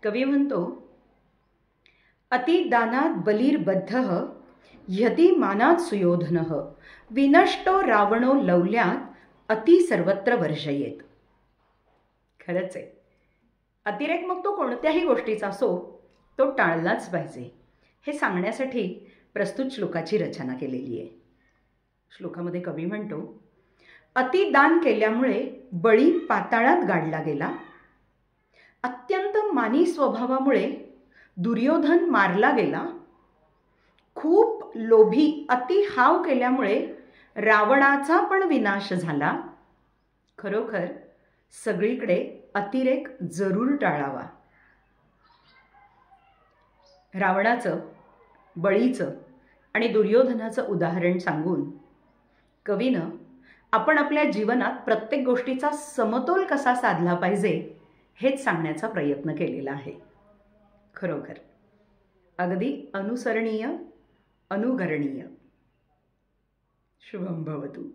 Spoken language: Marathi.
कवी म्हणतो, अतिदानात बलिर्बद्धः ह्यति मानात सुयोधनः विनष्टो रावणो लौल्यात अति सर्वत्र वर्जयेत. खरंच आहे. अतिरेक मग तो कोणत्याही गोष्टीचा असो, तो टाळलाच पाहिजे हे सांगण्यासाठी प्रस्तुत श्लोकाची रचना केलेली आहे. श्लोकामध्ये कवी म्हणतो, अतिदान केल्यामुळे बळी पाताळात गाडला गेला. अत्यंत मानी स्वभावामुळे दुर्योधन मारला गेला. खूप लोभी अति हाव केल्यामुळे रावणाचा पण विनाश झाला. खरोखर सगळीकडे अतिरेक जरूर टाळावा. रावणाचं, बळीचं आणि दुर्योधनाचं उदाहरण सांगून कवीनं आपण आपल्या जीवनात प्रत्येक गोष्टीचा समतोल कसा साधला पाहिजे हेच सांगण्याचा प्रयत्न केलेला आहे. खरोखर अगदी अनुसरणीय, अनुकरणीय. शुभम भवतु.